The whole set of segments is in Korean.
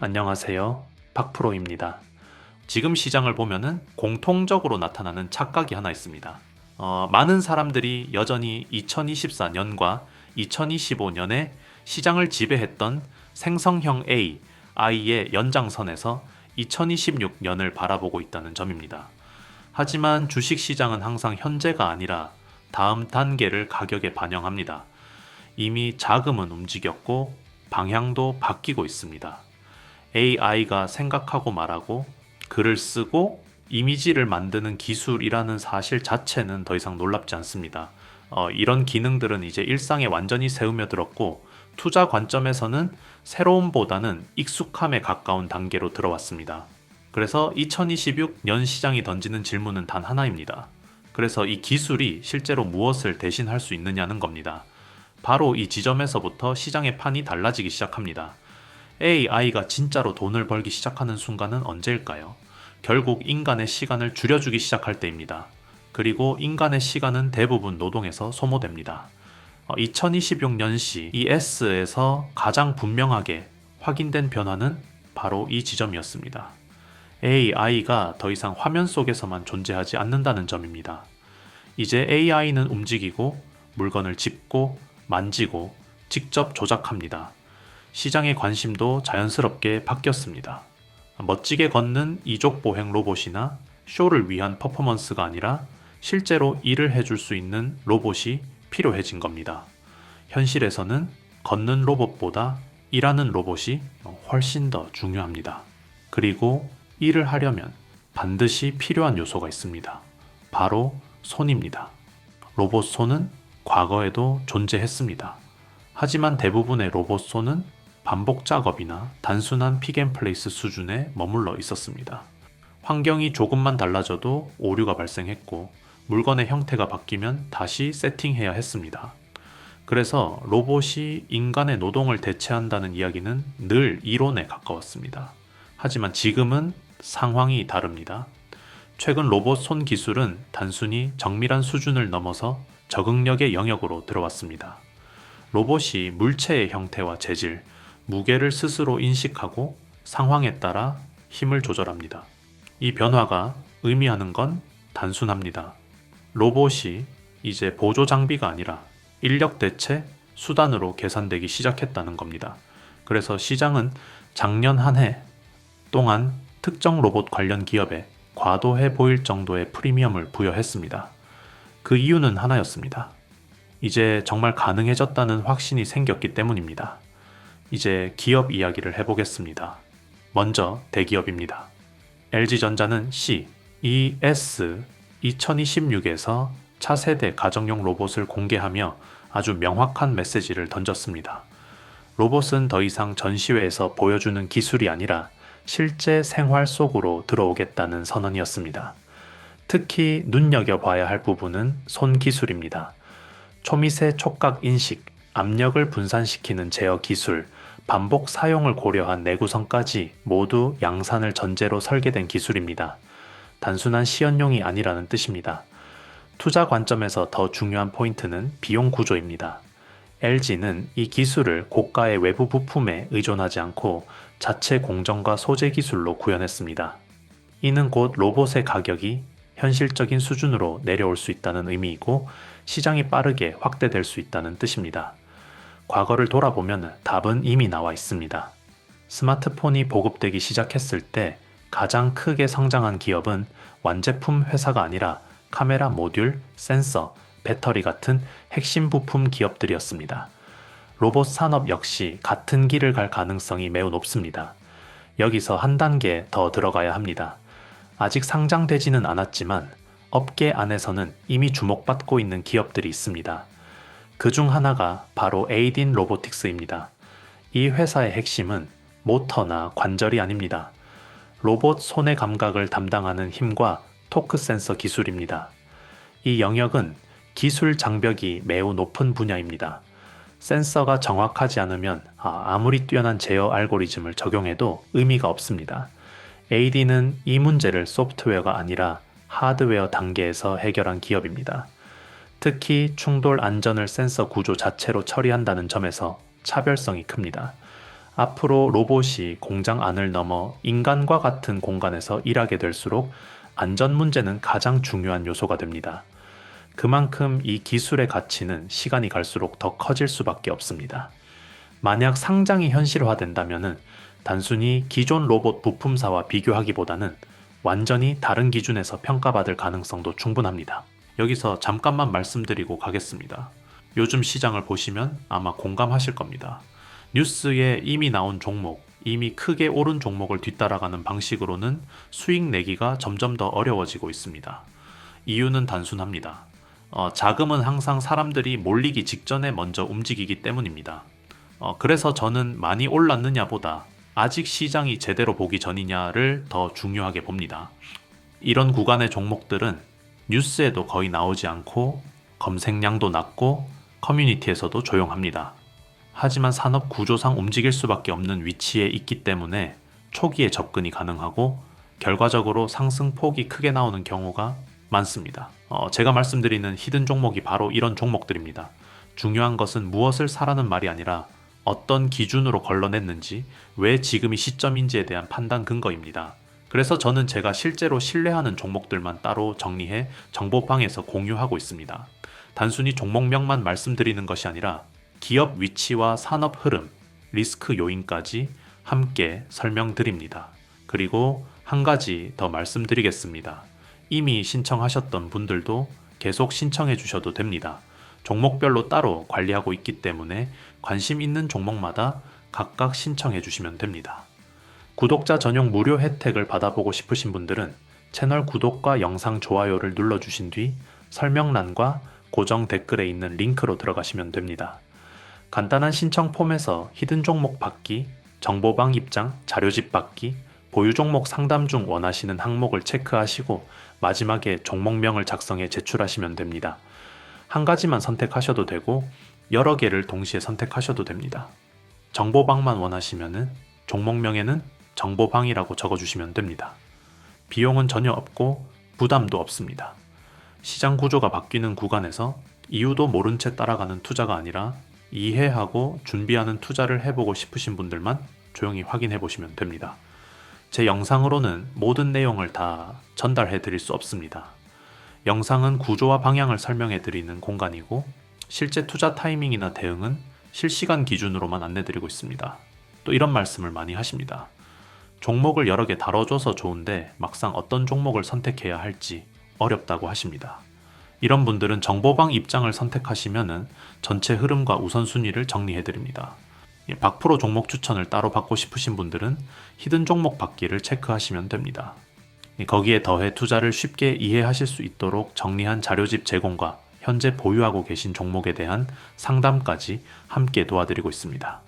안녕하세요. 박프로입니다. 지금 시장을 보면은 공통적으로 나타나는 착각이 하나 있습니다. 많은 사람들이 여전히 2024년과 2025년에 시장을 지배했던 생성형 A, I의 연장선에서 2026년을 바라보고 있다는 점입니다. 하지만 주식 시장은 항상 현재가 아니라 다음 단계를 가격에 반영합니다. 이미 자금은 움직였고 방향도 바뀌고 있습니다. AI가 생각하고 말하고 글을 쓰고 이미지를 만드는 기술이라는 사실 자체는 더 이상 놀랍지 않습니다. 이런 기능들은 이제 일상에 완전히 스며들었고 투자 관점에서는 새로움보다는 익숙함에 가까운 단계로 들어왔습니다. 그래서 2026년 시장이 던지는 질문은 단 하나입니다. 그래서 이 기술이 실제로 무엇을 대신할 수 있느냐는 겁니다. 바로 이 지점에서부터 시장의 판이 달라지기 시작합니다. AI가 진짜로 돈을 벌기 시작하는 순간은 언제일까요? 결국 인간의 시간을 줄여주기 시작할 때입니다. 그리고 인간의 시간은 대부분 노동에서 소모됩니다. 2026년시 ES에서 가장 분명하게 확인된 변화는 바로 이 지점이었습니다. AI가 더 이상 화면 속에서만 존재하지 않는다는 점입니다. 이제 AI는 움직이고 물건을 짚고 만지고 직접 조작합니다. 시장의 관심도 자연스럽게 바뀌었습니다. 멋지게 걷는 이족보행 로봇이나 쇼를 위한 퍼포먼스가 아니라 실제로 일을 해줄 수 있는 로봇이 필요해진 겁니다. 현실에서는 걷는 로봇보다 일하는 로봇이 훨씬 더 중요합니다. 그리고 일을 하려면 반드시 필요한 요소가 있습니다. 바로 손입니다. 로봇 손은 과거에도 존재했습니다. 하지만 대부분의 로봇 손은 반복 작업이나 단순한 픽앤플레이스 수준에 머물러 있었습니다. 환경이 조금만 달라져도 오류가 발생했고 물건의 형태가 바뀌면 다시 세팅해야 했습니다. 그래서 로봇이 인간의 노동을 대체한다는 이야기는 늘 이론에 가까웠습니다. 하지만 지금은 상황이 다릅니다. 최근 로봇 손 기술은 단순히 정밀한 수준을 넘어서 적응력의 영역으로 들어왔습니다. 로봇이 물체의 형태와 재질, 무게를 스스로 인식하고 상황에 따라 힘을 조절합니다. 이 변화가 의미하는 건 단순합니다. 로봇이 이제 보조 장비가 아니라 인력 대체 수단으로 계산되기 시작했다는 겁니다. 그래서 시장은 작년 한 해 동안 특정 로봇 관련 기업에 과도해 보일 정도의 프리미엄을 부여했습니다. 그 이유는 하나였습니다. 이제 정말 가능해졌다는 확신이 생겼기 때문입니다. 이제 기업 이야기를 해보겠습니다. 먼저 대기업입니다. LG전자는 CES 2026에서 차세대 가정용 로봇을 공개하며 아주 명확한 메시지를 던졌습니다. 로봇은 더 이상 전시회에서 보여주는 기술이 아니라 실제 생활 속으로 들어오겠다는 선언이었습니다. 특히 눈여겨봐야 할 부분은 손 기술입니다. 초미세 촉각 인식, 압력을 분산시키는 제어 기술, 반복 사용을 고려한 내구성까지 모두 양산을 전제로 설계된 기술입니다. 단순한 시연용이 아니라는 뜻입니다. 투자 관점에서 더 중요한 포인트는 비용 구조입니다. LG는 이 기술을 고가의 외부 부품에 의존하지 않고 자체 공정과 소재 기술로 구현했습니다. 이는 곧 로봇의 가격이 현실적인 수준으로 내려올 수 있다는 의미이고 시장이 빠르게 확대될 수 있다는 뜻입니다. 과거를 돌아보면 답은 이미 나와 있습니다. 스마트폰이 보급되기 시작했을 때 가장 크게 성장한 기업은 완제품 회사가 아니라 카메라 모듈, 센서, 배터리 같은 핵심 부품 기업들이었습니다. 로봇 산업 역시 같은 길을 갈 가능성이 매우 높습니다. 여기서 한 단계 더 들어가야 합니다. 아직 상장되지는 않았지만 업계 안에서는 이미 주목받고 있는 기업들이 있습니다. 그 중 하나가 바로 에이딘 로보틱스입니다. 이 회사의 핵심은 모터나 관절이 아닙니다. 로봇 손의 감각을 담당하는 힘과 토크 센서 기술입니다. 이 영역은 기술 장벽이 매우 높은 분야입니다. 센서가 정확하지 않으면 아무리 뛰어난 제어 알고리즘을 적용해도 의미가 없습니다. AD는 이 문제를 소프트웨어가 아니라 하드웨어 단계에서 해결한 기업입니다. 특히 충돌 안전을 센서 구조 자체로 처리한다는 점에서 차별성이 큽니다. 앞으로 로봇이 공장 안을 넘어 인간과 같은 공간에서 일하게 될수록 안전 문제는 가장 중요한 요소가 됩니다. 그만큼 이 기술의 가치는 시간이 갈수록 더 커질 수밖에 없습니다. 만약 상장이 현실화된다면 단순히 기존 로봇 부품사와 비교하기보다는 완전히 다른 기준에서 평가받을 가능성도 충분합니다. 여기서 잠깐만 말씀드리고 가겠습니다. 요즘 시장을 보시면 아마 공감하실 겁니다. 뉴스에 이미 나온 종목, 이미 크게 오른 종목을 뒤따라가는 방식으로는 수익 내기가 점점 더 어려워지고 있습니다. 이유는 단순합니다. 자금은 항상 사람들이 몰리기 직전에 먼저 움직이기 때문입니다. 그래서 저는 많이 올랐느냐보다 아직 시장이 제대로 보기 전이냐를 더 중요하게 봅니다. 이런 구간의 종목들은 뉴스에도 거의 나오지 않고 검색량도 낮고 커뮤니티에서도 조용합니다. 하지만 산업 구조상 움직일 수밖에 없는 위치에 있기 때문에 초기에 접근이 가능하고 결과적으로 상승폭이 크게 나오는 경우가 많습니다. 제가 말씀드리는 히든 종목이 바로 이런 종목들입니다. 중요한 것은 무엇을 사라는 말이 아니라 어떤 기준으로 걸러냈는지, 왜 지금이 시점인지에 대한 판단 근거입니다. 그래서 저는 제가 실제로 신뢰하는 종목들만 따로 정리해 정보방에서 공유하고 있습니다. 단순히 종목명만 말씀드리는 것이 아니라 기업 위치와 산업 흐름, 리스크 요인까지 함께 설명드립니다. 그리고 한 가지 더 말씀드리겠습니다. 이미 신청하셨던 분들도 계속 신청해 주셔도 됩니다. 종목별로 따로 관리하고 있기 때문에 관심 있는 종목마다 각각 신청해 주시면 됩니다. 구독자 전용 무료 혜택을 받아보고 싶으신 분들은 채널 구독과 영상 좋아요를 눌러주신 뒤 설명란과 고정 댓글에 있는 링크로 들어가시면 됩니다. 간단한 신청 폼에서 히든 종목 받기, 정보방 입장, 자료집 받기, 보유 종목 상담 중 원하시는 항목을 체크하시고 마지막에 종목명을 작성해 제출하시면 됩니다. 한 가지만 선택하셔도 되고 여러 개를 동시에 선택하셔도 됩니다. 정보방만 원하시면 종목명에는 정보방이라고 적어주시면 됩니다. 비용은 전혀 없고 부담도 없습니다. 시장 구조가 바뀌는 구간에서 이유도 모른 채 따라가는 투자가 아니라 이해하고 준비하는 투자를 해보고 싶으신 분들만 조용히 확인해 보시면 됩니다. 제 영상으로는 모든 내용을 다 전달해 드릴 수 없습니다. 영상은 구조와 방향을 설명해 드리는 공간이고 실제 투자 타이밍이나 대응은 실시간 기준으로만 안내 드리고 있습니다. 또 이런 말씀을 많이 하십니다. 종목을 여러 개 다뤄줘서 좋은데 막상 어떤 종목을 선택해야 할지 어렵다고 하십니다. 이런 분들은 정보방 입장을 선택하시면 전체 흐름과 우선순위를 정리해드립니다. 박프로 종목 추천을 따로 받고 싶으신 분들은 히든 종목 받기를 체크하시면 됩니다. 거기에 더해 투자를 쉽게 이해하실 수 있도록 정리한 자료집 제공과 현재 보유하고 계신 종목에 대한 상담까지 함께 도와드리고 있습니다.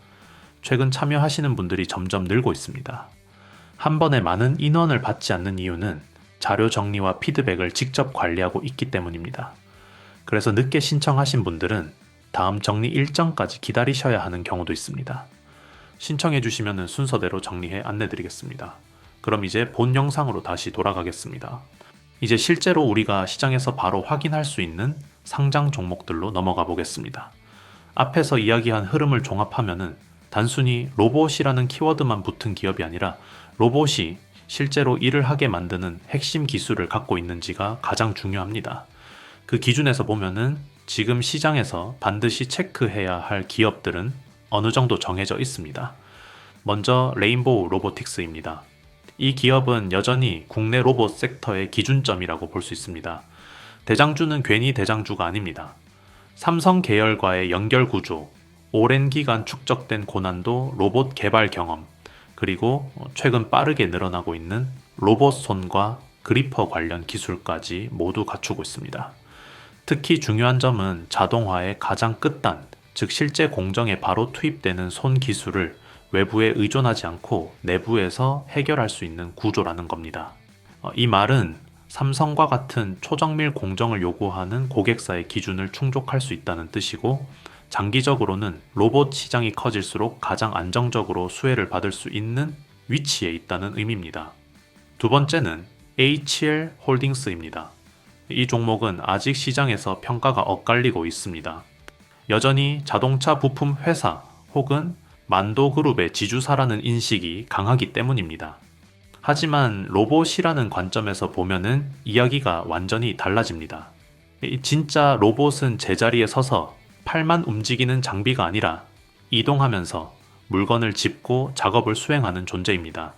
최근 참여하시는 분들이 점점 늘고 있습니다. 한 번에 많은 인원을 받지 않는 이유는 자료 정리와 피드백을 직접 관리하고 있기 때문입니다. 그래서 늦게 신청하신 분들은 다음 정리 일정까지 기다리셔야 하는 경우도 있습니다. 신청해 주시면 순서대로 정리해 안내드리겠습니다. 그럼 이제 본 영상으로 다시 돌아가겠습니다. 이제 실제로 우리가 시장에서 바로 확인할 수 있는 상장 종목들로 넘어가 보겠습니다. 앞에서 이야기한 흐름을 종합하면 단순히 로봇이라는 키워드만 붙은 기업이 아니라 로봇이 실제로 일을 하게 만드는 핵심 기술을 갖고 있는지가 가장 중요합니다. 그 기준에서 보면은 지금 시장에서 반드시 체크해야 할 기업들은 어느 정도 정해져 있습니다. 먼저 레인보우 로보틱스입니다. 이 기업은 여전히 국내 로봇 섹터의 기준점이라고 볼 수 있습니다. 대장주는 괜히 대장주가 아닙니다. 삼성 계열과의 연결 구조, 오랜 기간 축적된 고난도 로봇 개발 경험, 그리고 최근 빠르게 늘어나고 있는 로봇 손과 그리퍼 관련 기술까지 모두 갖추고 있습니다. 특히 중요한 점은 자동화의 가장 끝단, 즉 실제 공정에 바로 투입되는 손 기술을 외부에 의존하지 않고 내부에서 해결할 수 있는 구조라는 겁니다. 이 말은 삼성과 같은 초정밀 공정을 요구하는 고객사의 기준을 충족할 수 있다는 뜻이고, 장기적으로는 로봇 시장이 커질수록 가장 안정적으로 수혜를 받을 수 있는 위치에 있다는 의미입니다. 두 번째는 HL 홀딩스입니다. 이 종목은 아직 시장에서 평가가 엇갈리고 있습니다. 여전히 자동차 부품 회사 혹은 만도그룹의 지주사라는 인식이 강하기 때문입니다. 하지만 로봇이라는 관점에서 보면은 이야기가 완전히 달라집니다. 진짜 로봇은 제자리에 서서 팔만 움직이는 장비가 아니라 이동하면서 물건을 짚고 작업을 수행하는 존재입니다.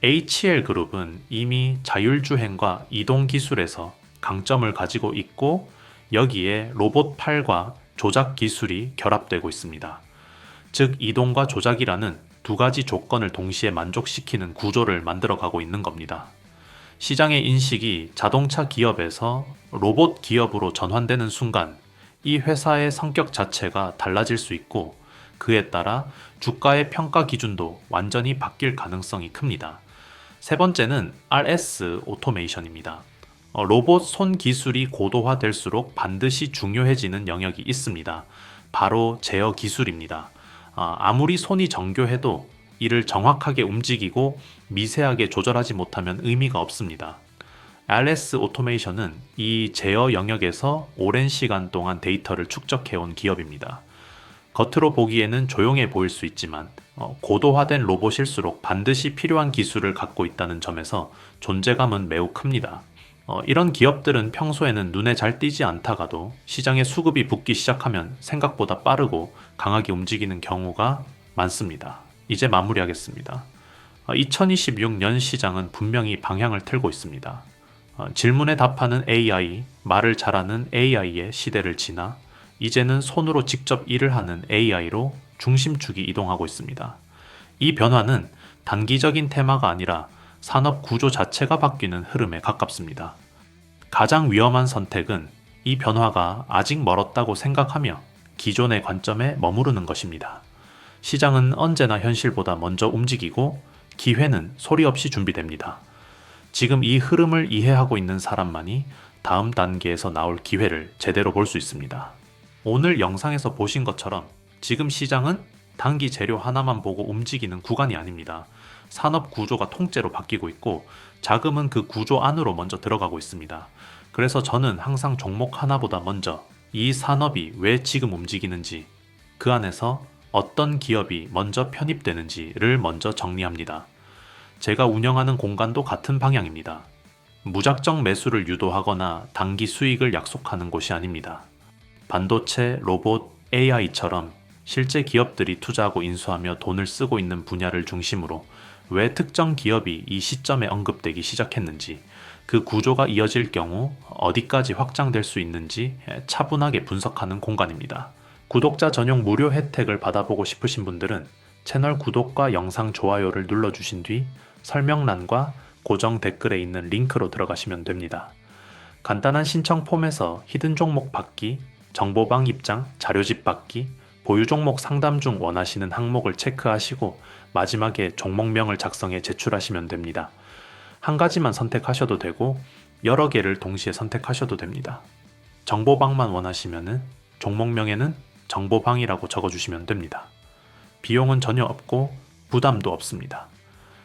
HL그룹은 이미 자율주행과 이동 기술에서 강점을 가지고 있고 여기에 로봇 팔과 조작 기술이 결합되고 있습니다. 즉 이동과 조작이라는 두 가지 조건을 동시에 만족시키는 구조를 만들어가고 있는 겁니다. 시장의 인식이 자동차 기업에서 로봇 기업으로 전환되는 순간 이 회사의 성격 자체가 달라질 수 있고 그에 따라 주가의 평가 기준도 완전히 바뀔 가능성이 큽니다. 세 번째는 RS 오토메이션입니다. 로봇 손 기술이 고도화될수록 반드시 중요해지는 영역이 있습니다. 바로 제어 기술입니다. 아무리 손이 정교해도 이를 정확하게 움직이고 미세하게 조절하지 못하면 의미가 없습니다. RS 오토메이션은 이 제어 영역에서 오랜 시간 동안 데이터를 축적해온 기업입니다. 겉으로 보기에는 조용해 보일 수 있지만 고도화된 로봇일수록 반드시 필요한 기술을 갖고 있다는 점에서 존재감은 매우 큽니다. 이런 기업들은 평소에는 눈에 잘 띄지 않다가도 시장에 수급이 붙기 시작하면 생각보다 빠르고 강하게 움직이는 경우가 많습니다. 이제 마무리하겠습니다. 2026년 시장은 분명히 방향을 틀고 있습니다. 질문에 답하는 AI, 말을 잘하는 AI의 시대를 지나 이제는 손으로 직접 일을 하는 AI로 중심축이 이동하고 있습니다. 이 변화는 단기적인 테마가 아니라 산업 구조 자체가 바뀌는 흐름에 가깝습니다. 가장 위험한 선택은 이 변화가 아직 멀었다고 생각하며 기존의 관점에 머무르는 것입니다. 시장은 언제나 현실보다 먼저 움직이고 기회는 소리 없이 준비됩니다. 지금 이 흐름을 이해하고 있는 사람만이 다음 단계에서 나올 기회를 제대로 볼 수 있습니다. 오늘 영상에서 보신 것처럼 지금 시장은 단기 재료 하나만 보고 움직이는 구간이 아닙니다. 산업 구조가 통째로 바뀌고 있고 자금은 그 구조 안으로 먼저 들어가고 있습니다. 그래서 저는 항상 종목 하나보다 먼저 이 산업이 왜 지금 움직이는지, 그 안에서 어떤 기업이 먼저 편입되는지를 먼저 정리합니다. 제가 운영하는 공간도 같은 방향입니다. 무작정 매수를 유도하거나 단기 수익을 약속하는 곳이 아닙니다. 반도체, 로봇, AI처럼 실제 기업들이 투자하고 인수하며 돈을 쓰고 있는 분야를 중심으로 왜 특정 기업이 이 시점에 언급되기 시작했는지, 그 구조가 이어질 경우 어디까지 확장될 수 있는지 차분하게 분석하는 공간입니다. 구독자 전용 무료 혜택을 받아보고 싶으신 분들은 채널 구독과 영상 좋아요를 눌러주신 뒤 설명란과 고정 댓글에 있는 링크로 들어가시면 됩니다. 간단한 신청 폼에서 히든 종목 받기, 정보방 입장, 자료집 받기, 보유 종목 상담 중 원하시는 항목을 체크하시고 마지막에 종목명을 작성해 제출하시면 됩니다. 한 가지만 선택하셔도 되고 여러 개를 동시에 선택하셔도 됩니다. 정보방만 원하시면은 종목명에는 정보방이라고 적어주시면 됩니다. 비용은 전혀 없고 부담도 없습니다.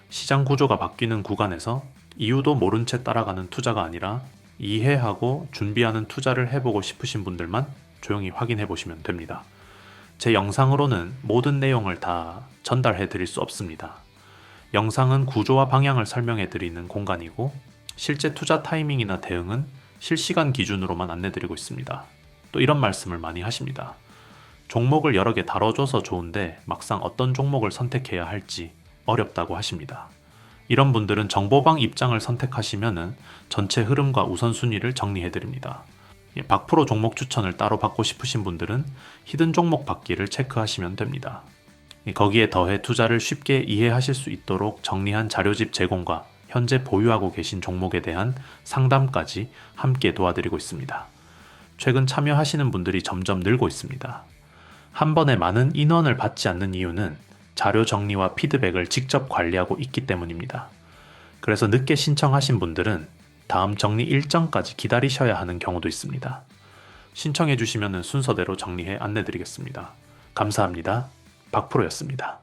시장 구조가 바뀌는 구간에서 이유도 모른 채 따라가는 투자가 아니라 이해하고 준비하는 투자를 해보고 싶으신 분들만 조용히 확인해 보시면 됩니다. 제 영상으로는 모든 내용을 다 전달해 드릴 수 없습니다. 영상은 구조와 방향을 설명해 드리는 공간이고 실제 투자 타이밍이나 대응은 실시간 기준으로만 안내 드리고 있습니다. 또 이런 말씀을 많이 하십니다. 종목을 여러 개 다뤄줘서 좋은데 막상 어떤 종목을 선택해야 할지 어렵다고 하십니다. 이런 분들은 정보방 입장을 선택하시면 전체 흐름과 우선순위를 정리해 드립니다. 박프로 종목 추천을 따로 받고 싶으신 분들은 히든 종목 받기를 체크하시면 됩니다. 거기에 더해 투자를 쉽게 이해하실 수 있도록 정리한 자료집 제공과 현재 보유하고 계신 종목에 대한 상담까지 함께 도와드리고 있습니다. 최근 참여하시는 분들이 점점 늘고 있습니다. 한 번에 많은 인원을 받지 않는 이유는 자료 정리와 피드백을 직접 관리하고 있기 때문입니다. 그래서 늦게 신청하신 분들은 다음 정리 일정까지 기다리셔야 하는 경우도 있습니다. 신청해 주시면 순서대로 정리해 안내드리겠습니다. 감사합니다. 박프로였습니다.